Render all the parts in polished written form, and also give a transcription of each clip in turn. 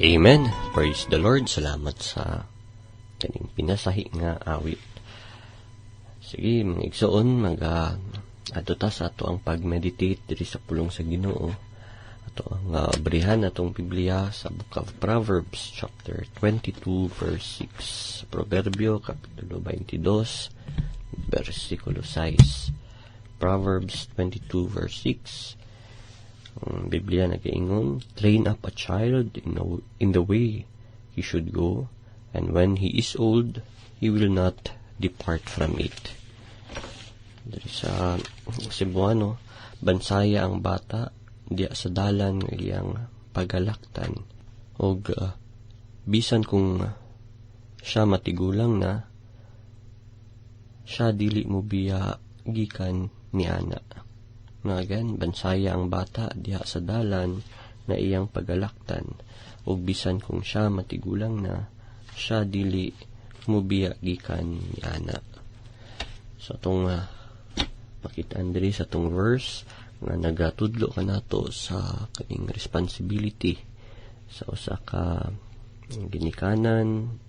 Amen. Praise the Lord. Salamat sa kaning pinasahi nga awit. Sige, mga igsoon, ato ta sa ato ang pag-meditate diri sa pulong sa Ginoo. Ato ang abrihan atong Biblia sa Book of Proverbs, chapter 22, verse 6. Proverbio, kapitulo 22, versikulo 6. Proverbs 22, verse 6. Ang Biblia nagaingon, train up a child in the way he should go, and when he is old, he will not depart from it. Dari sa Cebuano, bansaya ang bata, diya sa dalan ng iyang pagalaktan. O bisan kung siya matigulang na, siya dili mo biya gikan ni ana. Again, bansaya ang bata diha sa dalan na iyang pagalaktan, o bisan kung siya matigulang na, siya dili mubiya gikan ni ana. So itong makitaan diri sa itong verse nga nagatudlo ka nato sa kaning responsibility sa usa ka ginikanan,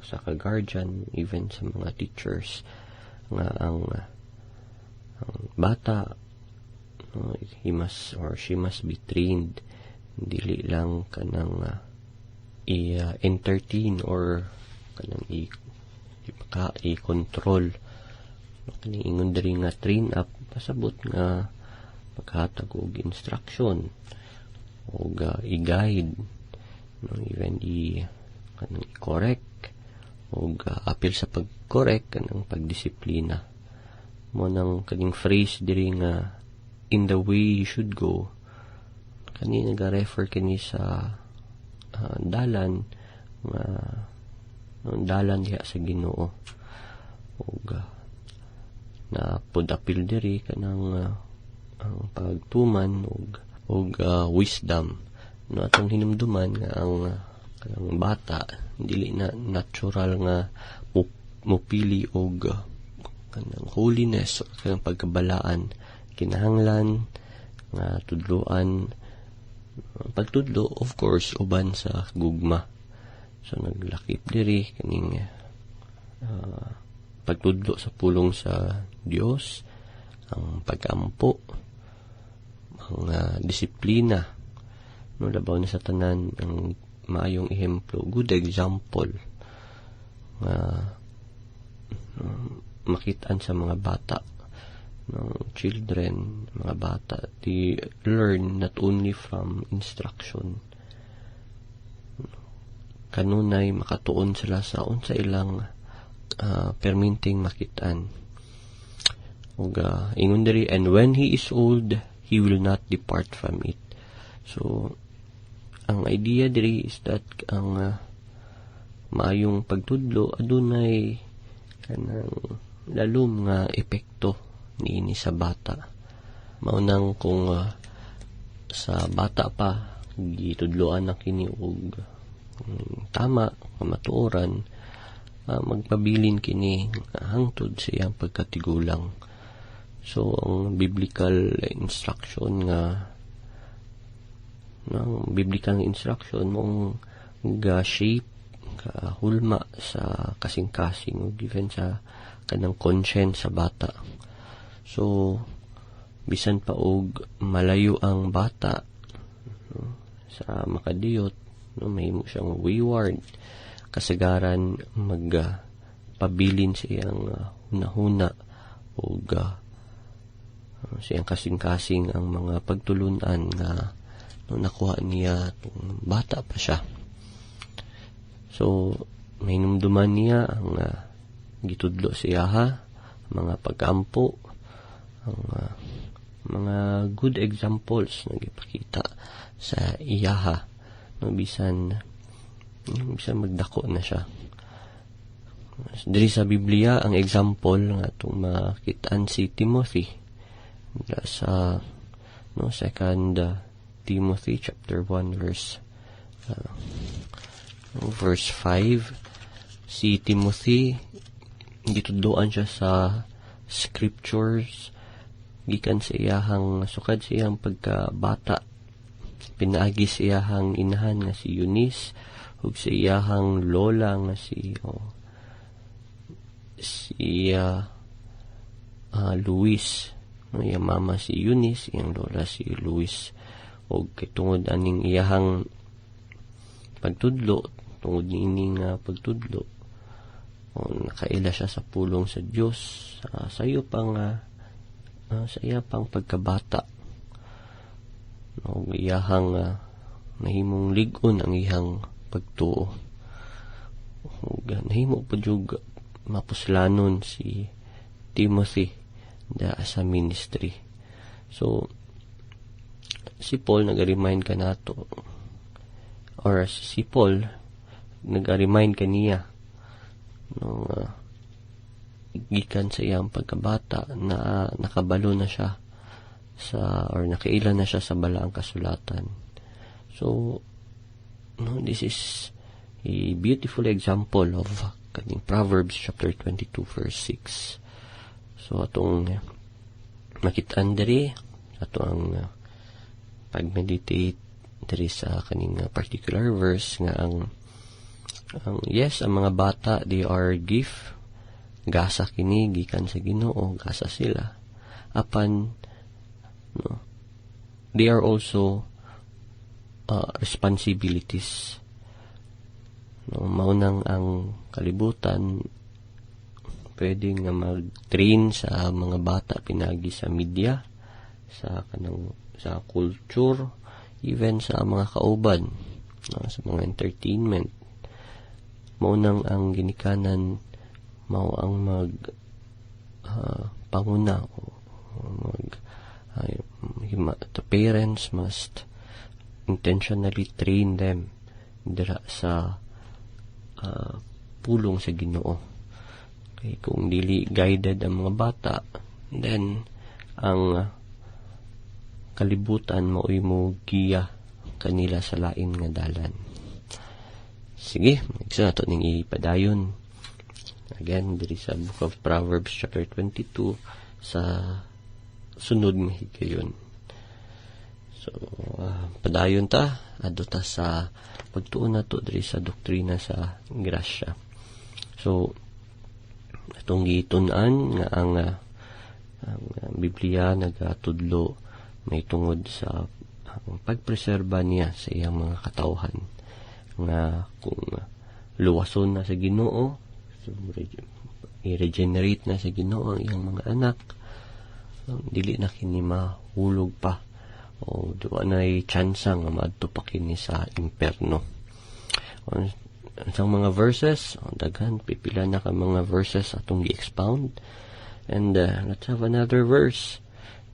sa ka guardian, even sa mga teachers, nga ang bata, he must or she must be trained, dili lang kanang i-entertain or kanang i-control. Kaning ingon diri nga train up, pasabot nga maghatag og instruction o i-guide, even kanang i-correct o apil sa pag-correct, kanang pagdisiplina. Mo nang kaning phrase diri nga in the way you should go, kani nag-refer kani sa dalan nga dalan diha sa Ginoo, ug na pud-apil diri kanang ang pagtuman ug wisdom, no atong hinumduman nga ang kanang bata dili na natural nga mupili og kanang holiness o kanang pagkabalaan. Kinahanglan nga tudloan, pagtudlo of course uban sa gugma. So naglakip diri kaning pagtudlo sa pulong sa Dios, ang pag-ampo, ang disiplina, no, labaw na sa tanan, ang maayong ehemplo, good example nga makitaan sa mga bata, ng children, mga bata, they learn not only from instruction, kanunay makatuon sila sa unsa ilang perminting makitaan. Ug ingon diri, and when he is old, he will not depart from it. So ang idea diri is that ang maayong pagtudlo adunay kanang lalom nga epekto niini sa bata. Maunang kung sa bata pa gitudloan na kini og tama nga matuoran, magpabilin kini hangtod sa iyang pagkatigulang. So ang biblical instruction mong ga-shape, hulma sa kasing-kasing o given sa kanang conscience sa bata. So bisan pa og malayo ang bata, sa makadiyot, mahimo siyang wayward, kasagaran magpabilin sa iyang hunahuna o sa iyang kasing-kasing ang mga pagtulunan nga nakuha niya itong bata pa siya. So mahinumduman niya ang gitudlo siya, mga pag-ampo, ang mga good examples na gipakita sa iyaha, no, bisan magdako na siya. Diri sa Biblia ang example nga itong makitaan si Timothy sa 2 Timothy chapter 1 verse 5. Si Timothy gitudloan siya sa scriptures gikan sa iyahang sukad sa iyang pagkabata pinaagi sa iyahang inahan nga si Eunice ug sa iyahang lola nga si Luis. Iyang mama si Eunice, iyang lola si Luis. O tungod aning iyahang pagtudlo, tungod niining pagtudlo, nakaila siya sa pulong sa Dios sa iya pang pagkabata. Iyahang nahimong lig-on ang iyang pagtuo. Nahimo pa jud mapuslanon si Timothy sa ministry. So si Paul nag-remind ka nato, or si Paul nag-remind kaniya nung gikan sa iyang pagkabata na nakabalo na siya or nakaila na siya sa balaang kasulatan. So this is a beautiful example of kaning Proverbs chapter 22 verse 6. So atong makitaan diri, atong pag-meditate diri sa kaning particular verse nga ang mga bata, they are gift, gasa kini gikan sa Ginoo, gasa sila. Apan they are also responsibilities. Maunang ang kalibutan pwede nga mag-train sa mga bata pinagi sa media, sa culture, even sa mga kauban, sa mga entertainment. Maunang ang ginikanan mao ang panguna, the parents must intentionally train them dira sa pulong sa Ginoo. Okay, kung dili guided ang mga bata, then ang kalibutan maoy mo giya kanila sa lain nga dalan. Sige, magsa nato ning ipadayon. Again, diri sa Book of Proverbs chapter 22 sa sunod nga higayon. So, padayon ta, adto ta sa pagtuon nato diri sa doktrina sa grasya. So, atong gitun-an nga ang Biblia nagatudlo may tungod sa pagpreserba niya sa iyang mga katawhan, nga kung luwason na sa Ginoo, so i-regenerate na sa Ginoo ang iyang mga anak, dili na kini mahulog pa o duwa na'y tsansa nga maadto pa kini sa imperno. Sa mga verses, daghan pipila na ka mga verses atong gi-expound, and let's have another verse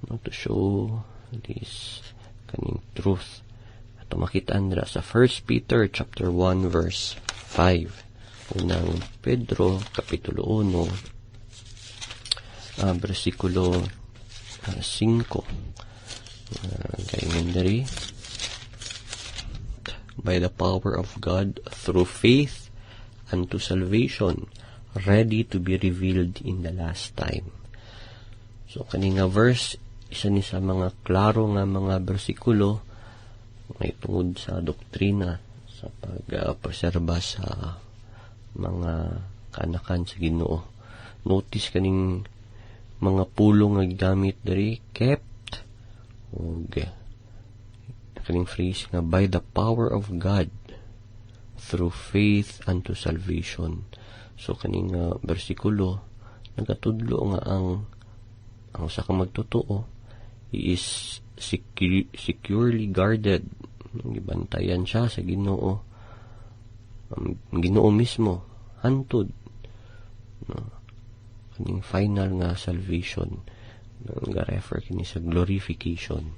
to show this kaning truth. Ato makitaan dira sa 1 Peter chapter 1 verse 5, unang Pedro kapitulo 1 bersikulo 5. Kaingon diri, by the power of God through faith unto salvation, ready to be revealed in the last time. So kaning nga verse, isa ni sa mga klaro nga mga bersikulo may tungod sa doktrina sa pagpreserba sa mga kanakan sa Ginoo. Notice kaning mga pulong nga gigamit diri, kept, ug kaning phrase nga by the power of God through faith unto salvation. So kaning bersikulo nagatudlo nga ang usa ka magtotoo is securely guarded, gibantayan siya sa Ginoo, Ginoo mismo hantud kaning final nga salvation nga refer kini sa glorification.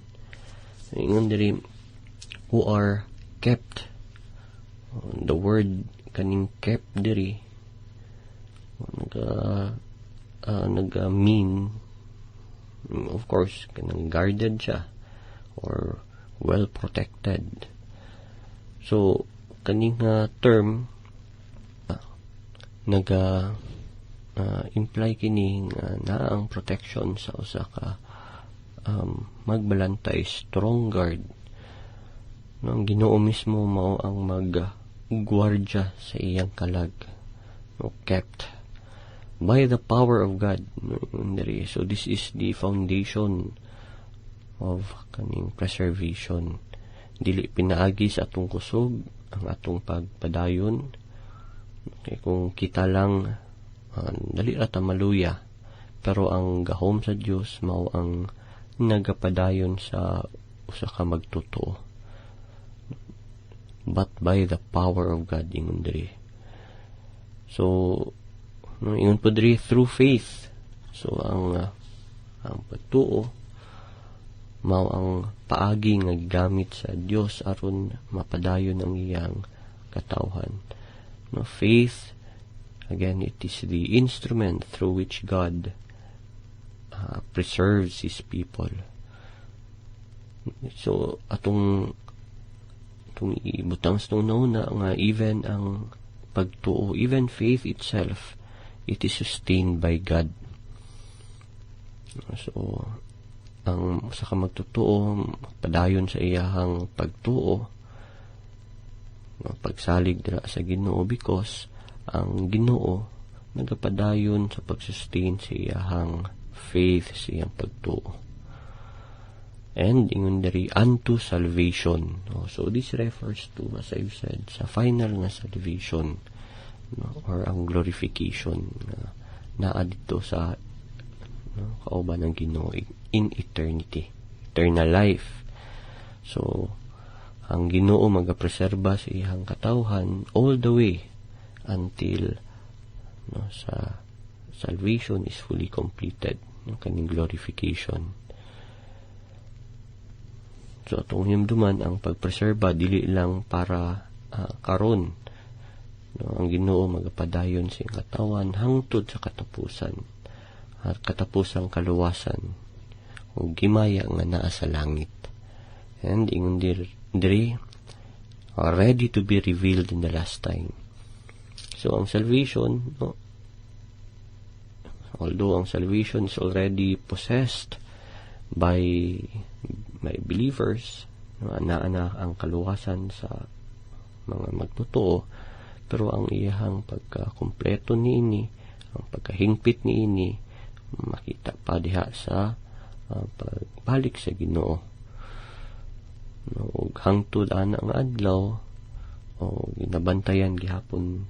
Ingon diri, who are kept. The word kaning kept diri nag-mean, of course, kanang guarded siya or well protected. So kaning term imply kini na ang protection sa usa ka magbalantay, strong guard No, ang Ginoo mismo mao ang maggwardya sa iyang kalag. No, kept by the power of God. No, so this is the foundation of kaning preservation. Dili pinaagi sa atong kusog ang atong pagpadayon. Okay, kung kita lang dali ra ta maluya, pero ang gahom sa Dios mao ang nagapadayon sa usa ka magtotoo. But by the power of God ingon diri. So ingon po diri through faith. So ang pagtuo mao ang paagi nga gigamit sa Dios aron mapadayon ang iyang katawhan. No, faith, again, it is the instrument through which God preserves His people. So atong ibutang sa nauna nga even ang pagtuo, even faith itself, it is sustained by God. So ang sa kamagtotoo padayon sa iyahang pagtuo, pagsalig dira sa Ginoo, because ang Ginoo nagapadayon sa pagsustain sa iyahang faith, sa iyang pagtuo. And ingon diri unto salvation. So this refers to, as I've said, sa final nga salvation, or ang glorification naa dito sa kauban ng Ginoo in eternity, eternal life. So ang Ginoo magapreserba sa iyang katawhan all the way until sa salvation is fully completed, kaning glorification. So atong himduman ang pagpreserba dili lang para karon. Ang Ginoo magapadayon sa iyang katawan hangtod sa katapusan, at katapusang kaluwasan o gimaya nga naa sa langit. And ingon diri are ready to be revealed in the last time. So ang salvation, although ang salvation is already possessed by believers, naa ang kaluwasan sa mga magtotoo, pero ang iyahang pagkakumpleto niini, ang pagkahingpit niini, makita pa diha sa pagbalik sa Ginoo. Ug hangtod ana nga adlaw, ginabantayan gihapon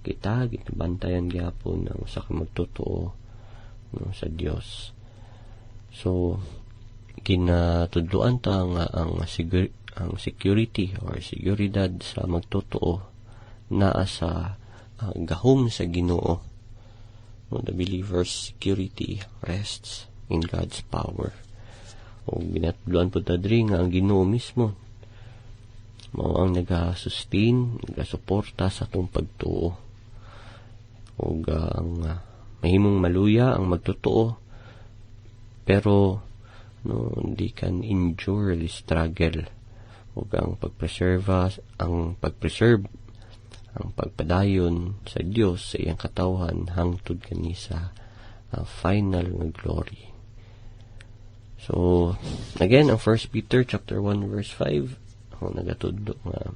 kita, ginabantayan gihapon ang usa ka magtotoo sa Dios. So ginatudloan ta nga ang security or seguridad sa magtotoo naa sa gahom sa Ginoo. The believer's security rests in God's power. O ginatudloan po tadri nga ang Ginoo mismo mao ang nagasustain, nagasuporta sa atong pagtuo. O ang mahimong maluya ang magtotoo, pero hindi kan endure the struggle. O ang pagpreserve ang pagpadayon sa Dios sa iyang katawhan hangtod kani sa final nga glory. So again, ang 1 Peter chapter 1 verse 5 nagatudlo nga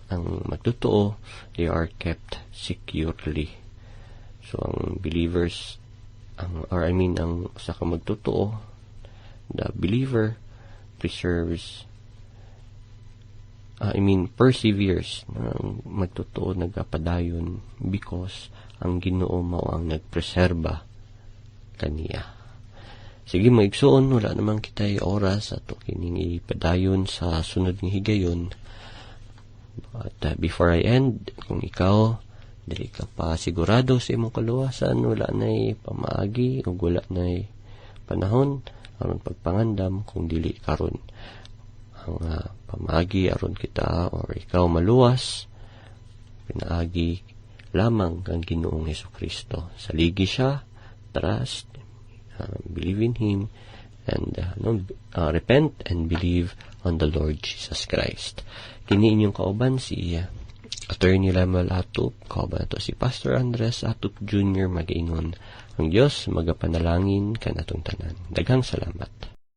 ang magtotoo, they are kept securely. So ang believers, ang sa ka magtotoo, the believer perseveres, magtotoo nagapadayon because ang Ginoo mao ang nagpreserba kaniya. Sige maigsoon, wala naman kitay oras ato kining ipadayon sa sunod nga higayon. But before I end, kung ikaw dili ka pa sigurado sa imong kaluwasan, wala nay pamaagi o wala nay panahon aron pagpangandam, kung dili karon ang pamaagi aron kita or ikaw maluwas, pinaagi lamang kang Ginoong Hesukristo. Saligi siya, trust, believe in Him, and repent and believe on the Lord Jesus Christ. Kini inyong kauban si Attorney Lemuel Atup, kauban nato si Pastor Andres Atup Jr. mag-ingon. Ang Dios magapanalangin kanatong tanan. Daghang salamat.